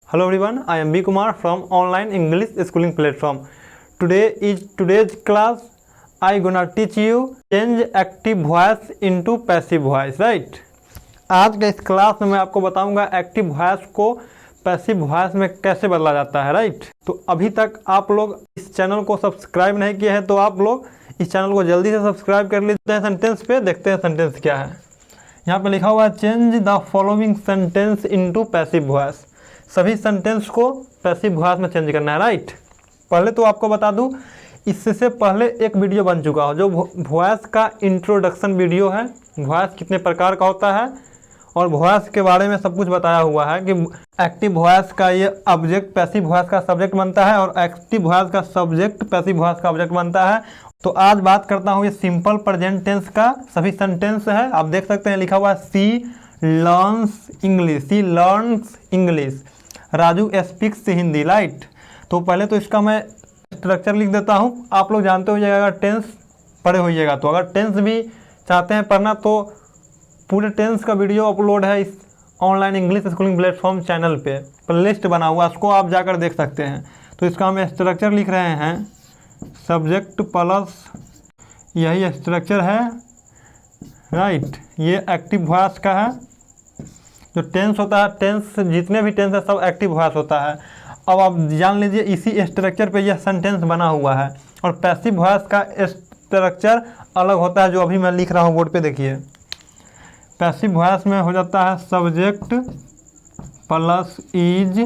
Hello everyone, I am B Kumar from online English schooling platform. Today's class I gonna teach you change active voice into passive voice, right? आज के इस class में मैं आपको बताऊंगा active voice को passive voice में कैसे बदला जाता है, राइट? तो अभी तक आप लोग इस चैनल को सब्सक्राइब नहीं किए हैं तो आप लोग इस चैनल को जल्दी से सब्सक्राइब कर लीजिए। सेंटेंस पे देखते हैं सेंटेंस क्या है। यहाँ पे लिखा हुआ है change the following sentence into passive voice. सभी सेंटेंस को पैसिव वॉइस में चेंज करना है, राइट? पहले तो आपको बता दूं, इससे पहले एक वीडियो बन चुका हो जो वॉइस का इंट्रोडक्शन वीडियो है। वॉइस कितने प्रकार का होता है और वॉइस के बारे में सब कुछ बताया हुआ है कि एक्टिव वॉइस का ये ऑब्जेक्ट पैसिव वॉइस का सब्जेक्ट बनता है और एक्टिव वॉइस का सब्जेक्ट पैसिव वॉइस का ऑब्जेक्ट बनता है। तो आज बात करता हूँ ये सिंपल प्रेजेंट टेंस का सभी सेंटेंस है। आप देख सकते हैं लिखा हुआ है she learns English, Raju speaks Hindi, right? तो पहले तो इसका मैं स्ट्रक्चर लिख देता हूँ। आप लोग जानते हो जाएगा, अगर टेंस पढ़े होइएगा तो अगर टेंस भी चाहते हैं पढ़ना तो पूरे टेंस का वीडियो अपलोड है इस online English schooling platform channel पे, प्लेलिस्ट बना हुआ, उसको आप जाकर देख सकते हैं। तो इसका हम स्ट्रक्चर लिख रहे हैं, सब्जेक्ट प्लस यही स्ट्रक्चर है, राइट? ये एक्टिव वॉइस का है। जो टेंस होता है, टेंस जितने भी टेंस है सब एक्टिव वॉइस होता है। अब आप जान लीजिए इसी स्ट्रक्चर पे यह सेंटेंस बना हुआ है। और पैसिव वॉइस का स्ट्रक्चर अलग होता है जो अभी मैं लिख रहा हूँ बोर्ड पे, देखिए। पैसिव वॉइस में हो जाता है subject plus is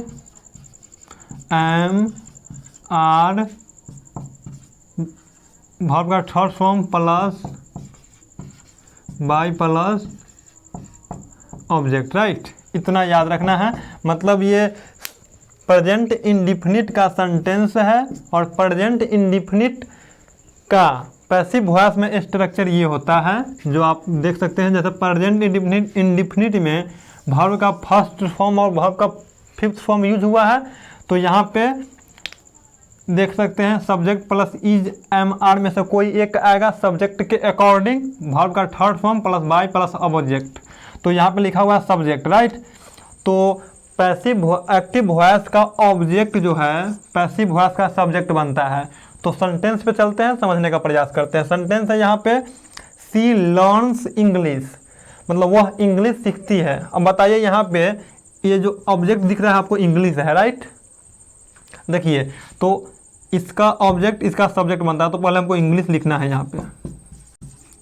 am are, verb का third form plus by plus object, right? इतना याद रखना है। मतलब ये प्रेजेंट इंडिफिनिट का सेंटेंस है और प्रेजेंट इंडिफिनिट का पैसिव वॉइस में स्ट्रक्चर ये होता है जो आप देख सकते हैं। जैसे प्रेजेंट इंडिफिनिट में वर्ब का फर्स्ट फॉर्म और वर्ब का फिफ्थ फॉर्म यूज हुआ है। तो यहाँ पे देख सकते हैं subject plus is am are में से कोई एक आएगा सब्जेक्ट के अकॉर्डिंग, वर्ब का third form plus by plus object. तो यहाँ पे लिखा हुआ है सब्जेक्ट, राइट? तो पैसिव एक्टिव वॉइस का ऑब्जेक्ट जो है पैसिव वॉइस का सब्जेक्ट बनता है। तो सेंटेंस पे चलते हैं, समझने का प्रयास करते हैं। सेंटेंस है यहाँ पे सी लर्न्स इंग्लिश, मतलब वह इंग्लिश सीखती है। अब बताइए यहाँ पे ये जो ऑब्जेक्ट दिख रहा है आपको इंग्लिश है, राइट? देखिए, तो इसका ऑब्जेक्ट इसका सब्जेक्ट बनता है। तो पहले हमको इंग्लिश लिखना है, यहाँ पे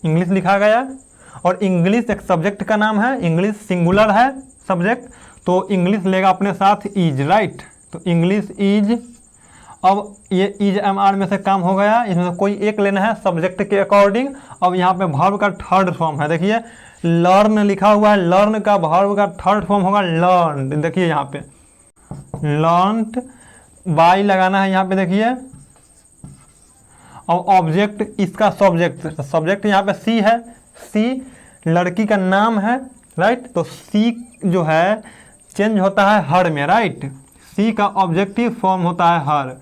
इंग्लिश लिखा गया। और इंग्लिश एक सब्जेक्ट का नाम है, इंग्लिश सिंगुलर है सब्जेक्ट, तो इंग्लिश लेगा अपने साथ इज, राइट? तो इंग्लिश इज। अब ये इज एम आर में से काम हो गया, इसमें से कोई एक लेना है सब्जेक्ट के अकॉर्डिंग। अब यहाँ पे वर्ब का थर्ड फॉर्म है, देखिए लर्न लिखा हुआ है, लर्न का वर्ब का थर्ड फॉर्म होगा लर्न। देखिए यहाँ पे लर्नड, बाय लगाना है यहाँ पे, देखिए। और ऑब्जेक्ट इसका सब्जेक्ट यहाँ पे सी है, सी लड़की का नाम है, राइट? तो सी जो है चेंज होता है हर में, राइट? सी का ऑब्जेक्टिव फॉर्म होता है हर,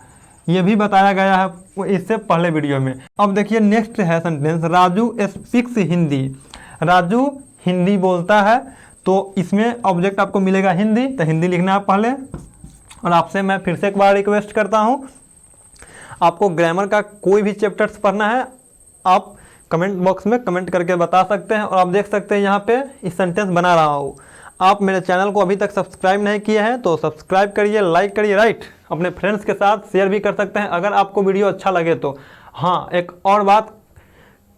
ये भी बताया गया है इससे पहले वीडियो में। अब देखिए नेक्स्ट है सेंटेंस, राजू स्पीक्स हिंदी। राजू हिंदी बोलता है, तो इसमें ऑब्जेक्ट आपको मिलेगा हिंदी, तो हिंदी लिखना है पहले। और आपसे मैं फिर से एक बार रिक्वेस्ट करता हूँ, आपको ग्रामर का कोई भी चैप्टर्स पढ़ना है आप कमेंट बॉक्स में कमेंट करके बता सकते हैं। और आप देख सकते हैं यहाँ पे इस सेंटेंस बना रहा हूँ। आप मेरे चैनल को अभी तक सब्सक्राइब नहीं किए हैं तो सब्सक्राइब करिए, लाइक करिए, राइट? अपने फ्रेंड्स के साथ शेयर भी कर सकते हैं अगर आपको वीडियो अच्छा लगे तो। हाँ, एक और बात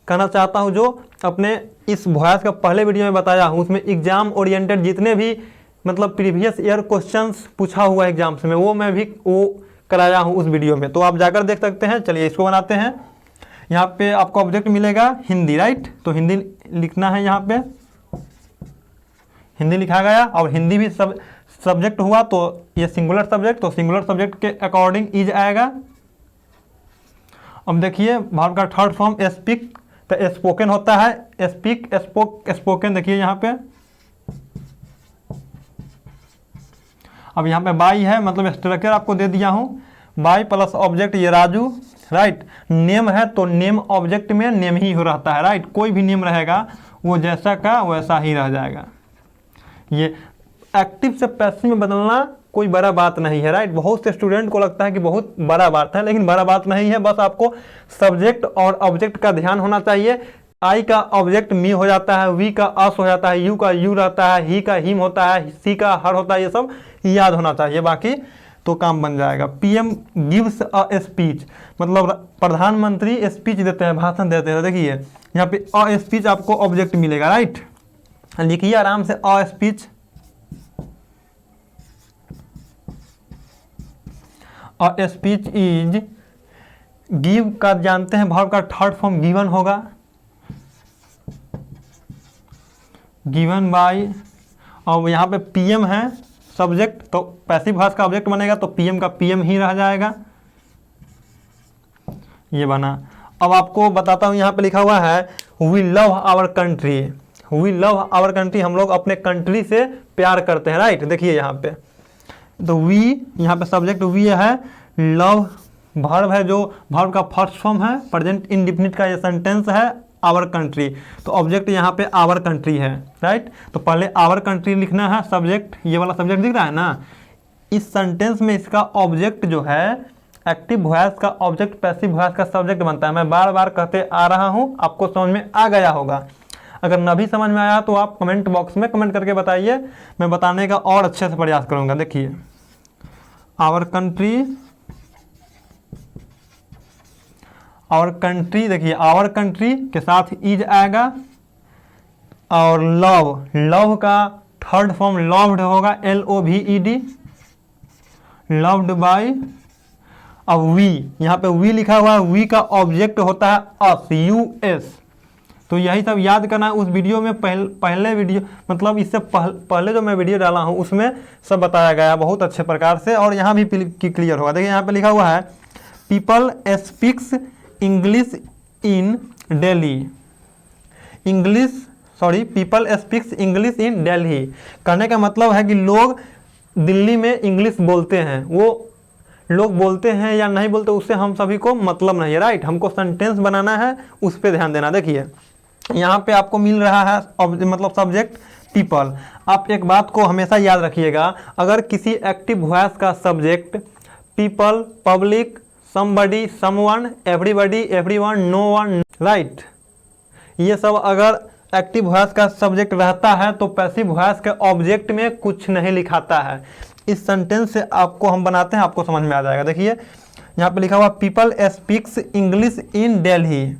कहना चाहता हूँ, जो अपने इस वॉइस का पहले वीडियो में बताया हूँ उसमें एग्जाम ओरिएंटेड जितने भी मतलब प्रीवियस ईयर क्वेश्चंस पूछा हुआ है एग्जाम्स में, वो कराया हूँ उस वीडियो में, तो आप जाकर देख सकते हैं। चलिए इसको बनाते हैं। यहाँ पे आपको ऑब्जेक्ट मिलेगा हिंदी, राइट? तो हिंदी लिखना है, यहाँ पे हिंदी लिखा गया। और हिंदी भी सब्जेक्ट हुआ तो ये सिंगुलर सब्जेक्ट, तो सिंगुलर सब्जेक्ट के अकॉर्डिंग इज आएगा। अब देखिए वर्ब का थर्ड फॉर्म स्पीक, तो स्पोकन होता है, स्पीक स्पोकन, देखिए यहाँ पे। अब यहाँ पे बाय है, मतलब स्ट्रक्चर आपको दे दिया हूँ, बाय प्लस ऑब्जेक्ट ये राजू, राइट? नेम है तो नेम ऑब्जेक्ट में नेम ही हो रहता है, राइट? कोई भी नेम रहेगा वो जैसा का वैसा ही रह जाएगा। ये एक्टिव से पैसिव में बदलना कोई बड़ा बात नहीं है, राइट। बहुत से स्टूडेंट को लगता है कि बहुत बड़ा बात है, लेकिन बड़ा बात नहीं है। बस आपको सब्जेक्ट और ऑब्जेक्ट का ध्यान होना चाहिए। आई का ऑब्जेक्ट मी हो जाता है, वी का अस हो जाता है, यू का यू रहता है, ही का हिम होता है, सी का हर होता है, ये सब याद होना चाहिए, बाकी तो काम बन जाएगा। पीएम गिव्स अ स्पीच, मतलब प्रधानमंत्री स्पीच देते हैं, भाषण देते हैं। देखिए यहाँ पे अ स्पीच आपको ऑब्जेक्ट मिलेगा, राइट। लिखिए आराम से a speech. A speech is, give का जानते हैं वर्ब का थर्ड फॉर्म गिवन होगा, गिवन बाय, और यहाँ पे पीएम है सब्जेक्ट, तो पैसिव वॉइस का ऑब्जेक्ट बनेगा, तो पीएम का पीएम ही रह जाएगा, ये बना। अब आपको बताता हूँ, यहाँ पे लिखा हुआ है we love our country, we love our country, हम लोग अपने कंट्री से प्यार करते हैं, राइट। देखिए यहाँ पे तो वी, यहाँ पे सब्जेक्ट वी है, लव वर्ब है, जो वर्ब का फर्स्ट फॉर्म है, प्रेजेंट इंडेफिनिट का ये सेंटेंस है, आवर कंट्री, तो ऑब्जेक्ट यहाँ पे आवर कंट्री है, राइट। तो पहले आवर कंट्री लिखना है, सब्जेक्ट, ये वाला सब्जेक्ट दिख रहा है ना, इस सेंटेंस में इसका ऑब्जेक्ट जो है एक्टिव वॉइस का ऑब्जेक्ट पैसिव वॉइस का सब्जेक्ट बनता है। मैं बार बार कहते आ रहा हूँ, आपको समझ में आ गया होगा। अगर न भी समझ में आया तो आप कमेंट बॉक्स में कमेंट करके बताइए, मैं बताने का और अच्छे से प्रयास करूँगा। देखिए आवर कंट्री, आवर कंट्री, देखिए आवर कंट्री के साथ इज आएगा, और लव, लव का थर्ड फॉर्म लव्ड होगा, LOVED, लव्ड बाय। अब वी, यहाँ पे वी लिखा हुआ है, वी का ऑब्जेक्ट होता है अस, US। तो यही सब याद करना है। उस वीडियो में पहले वीडियो, मतलब इससे पहले जो मैं वीडियो डाला हूँ उसमें सब बताया गया बहुत अच्छे प्रकार से, और यहाँ भी क्लियर होगा। देखिए यहाँ पे लिखा हुआ है people speaks English in Delhi, English, sorry, people speaks English in Delhi, कहने का मतलब है कि लोग दिल्ली में इंग्लिश बोलते हैं। वो लोग बोलते हैं या नहीं बोलते उससे हम सभी को मतलब नहीं है, राइट। हमको सेंटेंस बनाना है, उस पर ध्यान देना। देखिए यहाँ पे आपको मिल रहा है मतलब सब्जेक्ट पीपल। आप एक बात को हमेशा याद रखिएगा, अगर किसी एक्टिव वॉइस का subject people, public, somebody, someone, everybody, everyone, no one, right, ये सब अगर एक्टिव वॉइस का सब्जेक्ट रहता है तो पैसिव वॉइस के ऑब्जेक्ट में कुछ नहीं लिखाता है। इस सेंटेंस से आपको हम बनाते हैं, आपको समझ में आ जाएगा। देखिए यहाँ पे लिखा हुआ people speaks English in Delhi,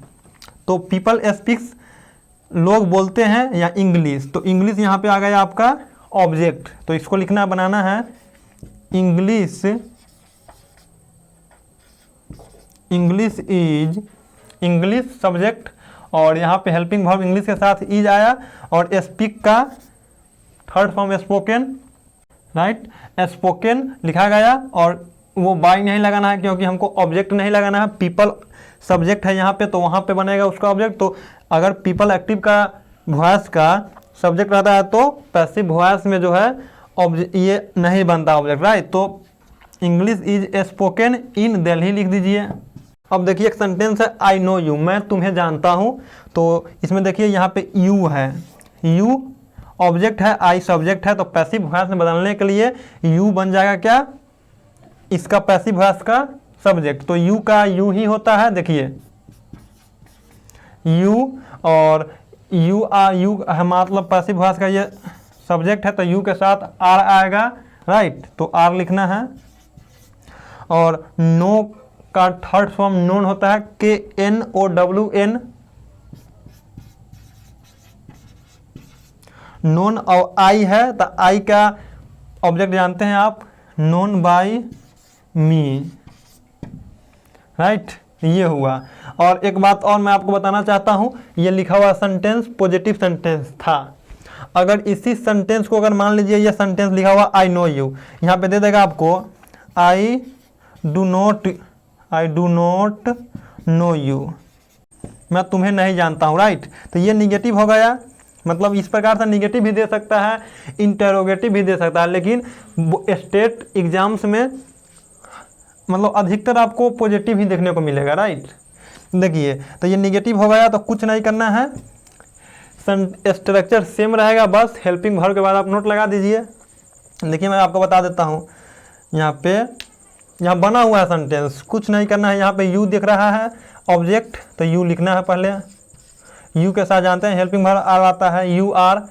तो पीपल स्पीक्स लोग बोलते हैं या इंग्लिश, तो इंग्लिश यहाँ पे आ गया आपका ऑब्जेक्ट, तो इसको लिखना बनाना है English, English is, English subject, और यहाँ पे हेल्पिंग वर्ब इंग्लिश के साथ इज आया, और स्पीक का third form spoken, right, spoken लिखा गया, और वो बाय नहीं लगाना है क्योंकि हमको ऑब्जेक्ट नहीं लगाना है। पीपल सब्जेक्ट है यहाँ पे, तो वहाँ पे बनेगा उसका ऑब्जेक्ट। तो अगर पीपल एक्टिव का वॉइस का सब्जेक्ट रहता है तो पैसिव वॉइस में जो है ये नहीं बनता ऑब्जेक्ट, राइट। तो English is spoken in Delhi लिख दीजिए। अब देखिए एक सेंटेंस है आई नो यू, मैं तुम्हें जानता हूँ, तो इसमें देखिए यहाँ पे यू है, यू ऑब्जेक्ट है, आई सब्जेक्ट है, तो पैसिव वॉइस में बदलने के लिए यू बन जाएगा क्या, इसका पैसिव वॉइस का सब्जेक्ट, तो यू का यू ही होता है। देखिए यू, और यू है मतलब पैसिव वॉइस का ये सब्जेक्ट है, तो यू के साथ आर आएगा, राइट, तो आर लिखना है। और नो का थर्ड फॉर्म नोन होता है, KNOWN, नोन, और आई है तो आई का ऑब्जेक्ट जानते हैं आप, नोन बाय मी, राइट, ये हुआ। और एक बात और मैं आपको बताना चाहता हूँ, ये लिखा हुआ सेंटेंस पॉजिटिव सेंटेंस था। अगर इसी सेंटेंस को अगर मान लीजिए ये सेंटेंस लिखा हुआ आई नो यू, यहाँ पे दे देगा आपको I do not know you, मैं तुम्हें नहीं जानता हूँ, राइट, तो ये निगेटिव हो गया। मतलब इस प्रकार से निगेटिव भी दे सकता है, इंटेरोगेटिव भी दे सकता है, लेकिन स्टेट एग्जाम्स में मतलब अधिकतर आपको पॉजिटिव ही देखने को मिलेगा, राइट। देखिए तो ये निगेटिव हो गया, तो कुछ नहीं करना है, स्ट्रक्चर सेम रहेगा, बस हेल्पिंग वर्ब के बाद आप नोट लगा दीजिए। देखिए मैं आपको बता देता हूँ, यहाँ बना हुआ है सेंटेंस, कुछ नहीं करना है। यहाँ पे यू दिख रहा है ऑब्जेक्ट, तो यू लिखना है पहले। यू के साथ जानते हैं हेल्पिंग वर्ब आर आता है, यू आर।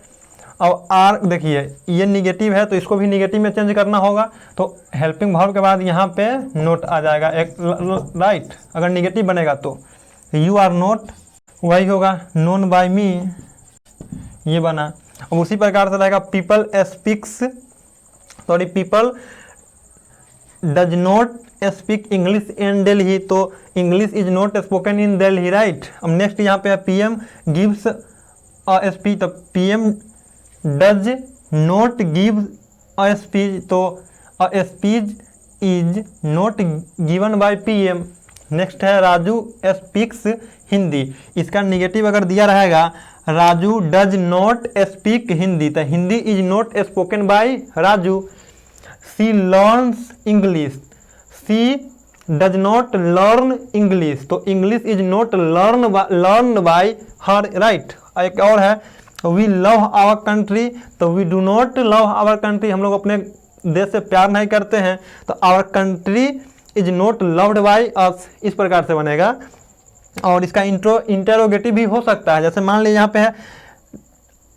और आर देखिए ये निगेटिव है तो इसको भी निगेटिव में चेंज करना होगा, तो हेल्पिंग वर्ब के बाद यहाँ पे नोट आ जाएगा एक, राइट। अगर निगेटिव बनेगा तो यू आर नोट, वही होगा नोन बाय मी, ये बना। और उसी प्रकार से रहेगा people speaks, sorry people does not speak English in Delhi, तो English is not spoken in Delhi, right. अब नेक्स्ट यहाँ पे है पीएम गिव्स अ स्पीच, तो PM does not give a speech, तो a speech is not given by PM. Next है Raju speaks Hindi, इसका negative अगर दिया रहेगा Raju does not speak Hindi, तो Hindi is not spoken by Raju. She learns English, she does not learn English, तो English is not learn by her, right. एक और है वी लव आवर कंट्री, तो we do not love our country, हम लोग अपने देश से प्यार नहीं करते हैं, तो our country is not loved by us, इस प्रकार से बनेगा। और इसका इंटरोगेटिव भी हो सकता है, जैसे मान लीजिए यहाँ पे है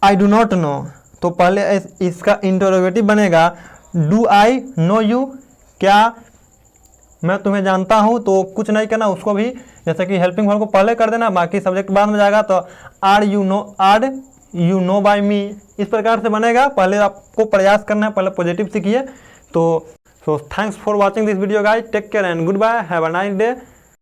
आई डू नॉट नो, तो पहले इसका इंटरोगेटिव बनेगा डू आई नो यू, क्या मैं तुम्हें जानता हूँ, तो कुछ नहीं करना उसको भी, जैसे कि हेल्पिंग वर्ब को पहले कर देना, बाकी सब्जेक्ट बाद में जाएगा, तो आर यू नो बाय मी, इस प्रकार से बनेगा। पहले आपको प्रयास करना है, पहले पॉजिटिव सीखिए। तो thanks for watching this video guys, take care and goodbye, have a nice day.